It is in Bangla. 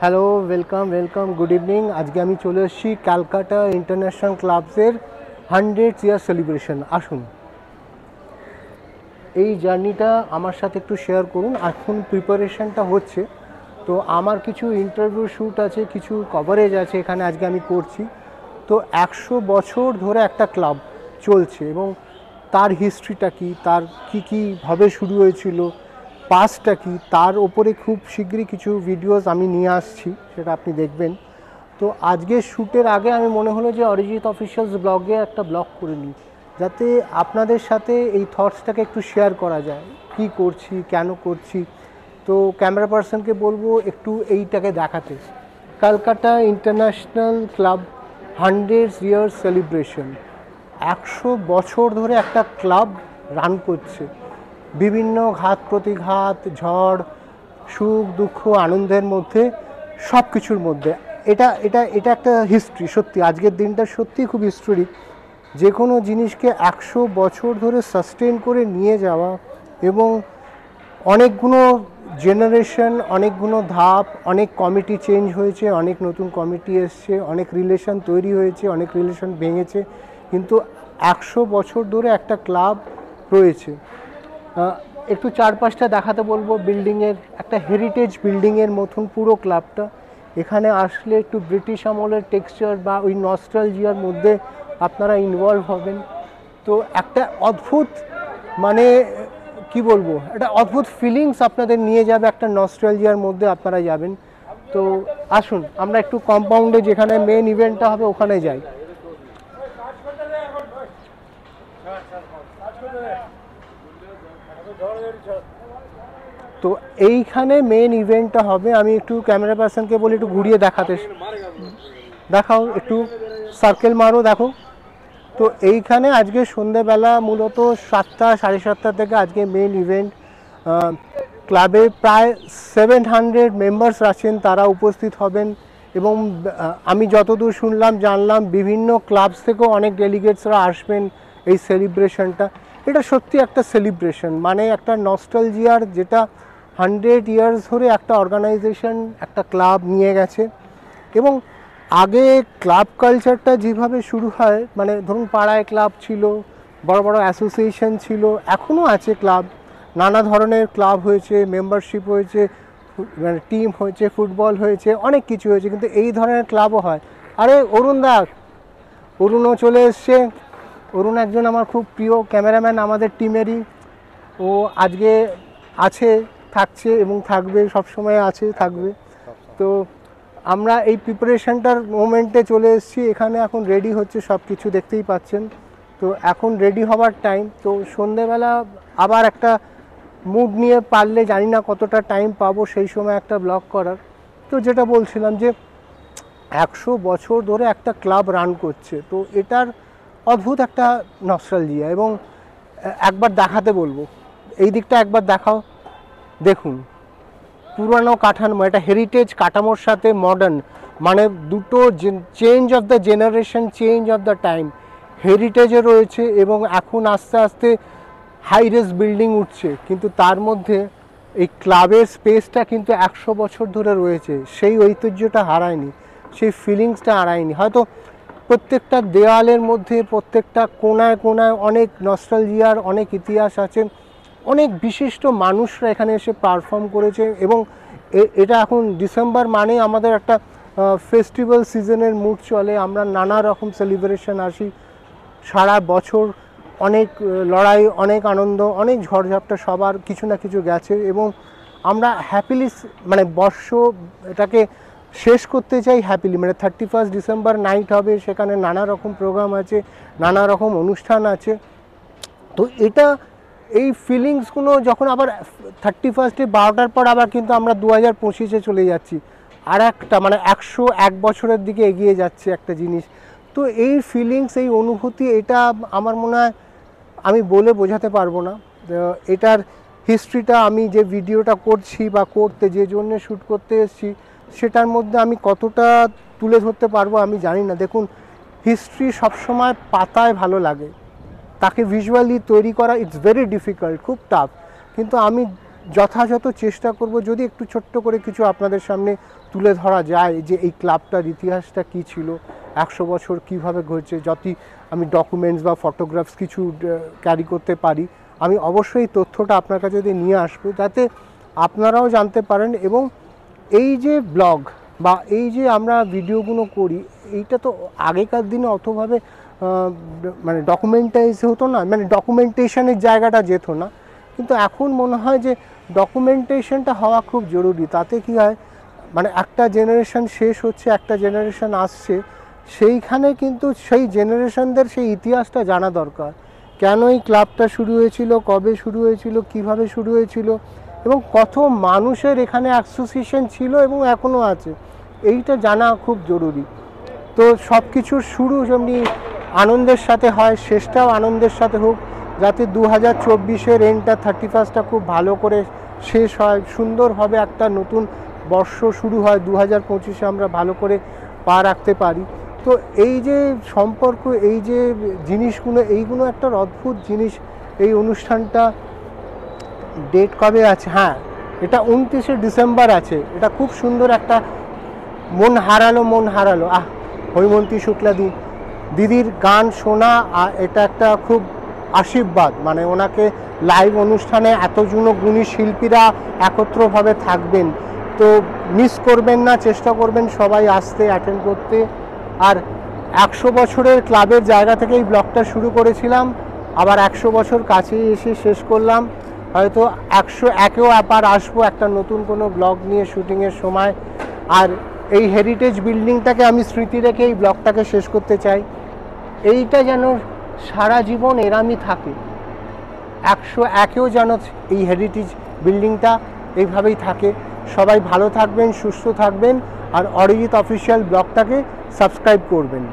Hello, welcome, good evening. আজকে আমি চলে এসেছি ক্যালকাটা ইন্টারন্যাশনাল ক্লাবসের 100 ইয়ার সেলিব্রেশন। আসুন এই জার্নিটা আমার সাথে একটু শেয়ার করুন। এখন প্রিপারেশনটা হচ্ছে, তো আমার কিছু ইন্টারভিউ শ্যুট আছে, কিছু কভারেজ আছে এখানে আজকে আমি করছি। তো 100 বছর ধরে একটা ক্লাব চলছে এবং তার হিস্ট্রিটা কী, তার কীভাবে শুরু হয়েছিল, পাস্টটা কী, তার ওপরে খুব শীঘ্রই কিছু ভিডিওস আমি নিয়ে আসছি, সেটা আপনি দেখবেন। তো আজকের শ্যুটের আগে আমি মনে হলো যে অরিজিৎ অফিশিয়ালস ব্লগে একটা ব্লগ করে নিই, যাতে আপনাদের সাথে এই থটসটাকে একটু শেয়ার করা যায়, কি করছি, কেন করছি। তো ক্যামেরা পার্সনকে বলবো একটু এইটাকে দেখাতে। Calcutta international club 100 years celebration. 100 বছর ধরে একটা ক্লাব রান করছে, বিভিন্ন ঘাত প্রতিঘাত, ঝড়, সুখ দুঃখ, আনন্দের মধ্যে, সব কিছুর মধ্যে। এটা এটা এটা একটা হিস্ট্রি। সত্যি আজকের দিনটা সত্যিই খুব হিস্টোরিক। যে কোনো জিনিসকে 100 বছর ধরে সাস্টেন করে নিয়ে যাওয়া, এবং অনেকগুলো জেনারেশন, অনেকগুলো ধাপ, অনেক কমিটি চেঞ্জ হয়েছে, অনেক নতুন কমিটি এসছে, অনেক রিলেশন তৈরি হয়েছে, অনেক রিলেশন ভেঙেছে, কিন্তু 100 বছর ধরে একটা ক্লাব রয়েছে। একটু চারপাশটা দেখাতে বলবো। বিল্ডিংয়ের একটা হেরিটেজ বিল্ডিংয়ের মতন পুরো ক্লাবটা। এখানে আসলে একটু ব্রিটিশ আমলের টেক্সচার বা ওই নস্টালজিয়ার মধ্যে আপনারা ইনভলভ হবেন। তো একটা অদ্ভুত, মানে কি বলবো, একটা অদ্ভুত ফিলিংস আপনাদের নিয়ে যাবে, একটা নস্টালজিয়ার মধ্যে আপনারা যাবেন। তো আসুন আমরা একটু কম্পাউন্ডে, যেখানে মেন ইভেন্টটা হবে, ওখানে যাই। তো এইখানে মেন ইভেন্টটা হবে। আমি একটু ক্যামেরা পার্সনকে বলি একটু ঘুরিয়ে দেখাতে। দেখাও, একটু সার্কেল মারো, দেখো। তো এইখানে আজকে সন্ধেবেলা মূলত 7টা, 7:30 থেকে আজকে মেন ইভেন্ট। ক্লাবে প্রায় 700 মেম্বার্স আছেন, তারা উপস্থিত হবেন। এবং আমি যতদূর শুনলাম, জানলাম, বিভিন্ন ক্লাবস থেকেও অনেক ডেলিগেটসরা আসবেন এই সেলিব্রেশনটা। এটা সত্যি একটা সেলিব্রেশন, মানে একটা নস্টালজিয়ার, যেটা 100 ইয়ার্স ধরে একটা অর্গানাইজেশন, একটা ক্লাব নিয়ে গেছে। এবং আগে ক্লাব কালচারটা যেভাবে শুরু হয়, মানে ধরুন পাড়ায় ক্লাব ছিল, বড় বড় অ্যাসোসিয়েশন ছিল, এখনও আছে ক্লাব, নানা ধরনের ক্লাব হয়েছে, মেম্বারশিপ হয়েছে, মানে টিম হয়েছে, ফুটবল হয়েছে, অনেক কিছু হয়েছে, কিন্তু এই ধরনের ক্লাবও হয়। আরে অরুণও চলে এসছে। অরুণ একজন আমার খুব প্রিয় ক্যামেরাম্যান, আমাদের টিমেরই। ও আজকে আছে, থাকছে এবং থাকবে, সবসময় আছে, থাকবে। তো আমরা এই প্রিপারেশনটার মোমেন্টে চলে এসেছি। এখানে এখন রেডি হচ্ছে সব কিছু, দেখতেই পাচ্ছেন। তো এখন রেডি হবার টাইম। তো সন্ধেবেলা আবার একটা মুড নিয়ে, পারলে জানি না কতটা টাইম পাবো সেই সময় একটা ব্লগ করার। তো যেটা বলছিলাম যে 100 বছর ধরে একটা ক্লাব রান করছে, তো এটার অদ্ভুত একটা নস্টালজিয়া। এবং একবার দেখাতে বলবো, এই দিকটা একবার দেখাও। দেখুন পুরানো কাঠামো, এটা হেরিটেজ কাঠামোর সাথে মডার্ন, মানে দুটো change of the generation, change of the time. হেরিটেজে রয়েছে এবং এখন আস্তে আস্তে হাই রেস বিল্ডিং উঠছে, কিন্তু তার মধ্যে এই ক্লাবের স্পেসটা কিন্তু 100 বছর ধরে রয়েছে। সেই ঐতিহ্যটা হারায়নি, সেই ফিলিংসটা হারায়নি। হয়তো প্রত্যেকটা দেওয়ালের মধ্যে, প্রত্যেকটা কোনায় কোনায় অনেক নস্টালজিয়ার, অনেক ইতিহাস আছে। অনেক বিশিষ্ট মানুষরা এখানে এসে পারফর্ম করেছে। এবং এটা এখন ডিসেম্বর মানে আমাদের একটা ফেস্টিভ্যাল সিজনের মুড চলে। আমরা নানা রকম সেলিব্রেশন আসি সারা বছর, অনেক লড়াই, অনেক আনন্দ, অনেক ঝড়ঝাপটা, সবার কিছু না কিছু গেছে। এবং আমরা হ্যাপিলি, মানে বর্ষ এটাকে শেষ করতে চাই হ্যাপিলি। মানে 31 ডিসেম্বর নাইট হবে, সেখানে নানা রকম প্রোগ্রাম আছে, নানা রকম অনুষ্ঠান আছে। তো এটা, এই ফিলিংসগুলো যখন আবার 31 12টার পর আবার কিন্তু আমরা 2025-এ চলে যাচ্ছি, আর একটা মানে 101 বছরের দিকে এগিয়ে যাচ্ছে একটা জিনিস। তো এই ফিলিংস, এই অনুভূতি, এটা আমার মনে হয় আমি বলে বোঝাতে পারবো না। এটার হিস্ট্রিটা, আমি যে ভিডিওটা করছি বা করতে যে জন্য শ্যুট করতে এসেছি, সেটার মধ্যে আমি কতটা তুলে ধরতে পারবো আমি জানি না। দেখুন, হিস্ট্রি সবসময় পাতায় ভালো লাগে, তাকে ভিজুয়ালি তৈরি করা ইটস ভেরি ডিফিকাল্ট, খুব টাফ। কিন্তু আমি যথাযথ চেষ্টা করব যদি একটু ছোট্ট করে কিছু আপনাদের সামনে তুলে ধরা যায় যে এই ক্লাবটার ইতিহাসটা কী ছিল, 100 বছর কীভাবে ঘটেছে, যতই আমি ডকুমেন্টস বা ফটোগ্রাফস কিছু ক্যারি করতে পারি আমি অবশ্যই তথ্যটা আপনার কাছে যদি নিয়ে আসবো যাতে আপনারাও জানতে পারেন। এবং এই যে ব্লগ বা এই যে আমরা ভিডিওগুলো করি এইটা তো আগেকার দিনে অতভাবে মানে ডকুমেন্টাইজ হতো না, মানে ডকুমেন্টেশনের জায়গাটা যেত না, কিন্তু এখন মনে হয় যে ডকুমেন্টেশনটা হওয়া খুব জরুরি। তাতে কি হয় মানে একটা জেনারেশন শেষ হচ্ছে, একটা জেনারেশন আসছে, সেইখানে কিন্তু সেই জেনারেশনদের সেই ইতিহাসটা জানা দরকার। কেন এই ক্লাবটা শুরু হয়েছিল, কবে শুরু হয়েছিল, কিভাবে শুরু হয়েছিল এবং কত মানুষের এখানে অ্যাসোসিয়েশন ছিল এবং এখনও আছে, এইটা জানা খুব জরুরি। তো সব কিছুর শুরু যেমনি আনন্দের সাথে হয় শেষটাও আনন্দের সাথে হোক, যাতে 2024-এর এন্ডটা 31টা খুব ভালো করে শেষ হয়, সুন্দরভাবে একটা নতুন বর্ষ শুরু হয়, 2025-এ আমরা ভালো করে পা রাখতে পারি। তো এই যে সম্পর্ক, এই যে জিনিসগুলো, এইগুলো একটা অদ্ভুত জিনিস। এই অনুষ্ঠানটা ডেট কবে আছে? হ্যাঁ, এটা 29শে ডিসেম্বর আছে। এটা খুব সুন্দর একটা মন হারালো হৈমন্তী শুক্লা দিদির গান শোনা, এটা একটা খুব আশীর্বাদ। মানে ওনাকে লাইভ অনুষ্ঠানে এতজন গুণী শিল্পীরা একত্রভাবে থাকবেন, তো মিস করবেন না, চেষ্টা করবেন সবাই আসতে, অ্যাটেন্ড করতে। আর 100 বছরের ক্লাবের জায়গা থেকে এই ব্লগটা শুরু করেছিলাম, আবার 100 বছর কাছে এসে শেষ করলাম। হয়তো 101-এও আবার আসবো একটা নতুন কোনো ব্লগ নিয়ে শুটিংয়ের সময়। আর এই হেরিটেজ বিল্ডিংটাকে আমি স্মৃতি রেখে এই ব্লগটাকে শেষ করতে চাই। এইটা যেন সারা জীবন এরামই থাকে, 101-এও যেন এই হেরিটেজ বিল্ডিংটা এইভাবেই থাকে। সবাই ভালো থাকবেন, সুস্থ থাকবেন, আর অরিজিৎ অফিসিয়াল ব্লগটাকে সাবস্ক্রাইব করবেন।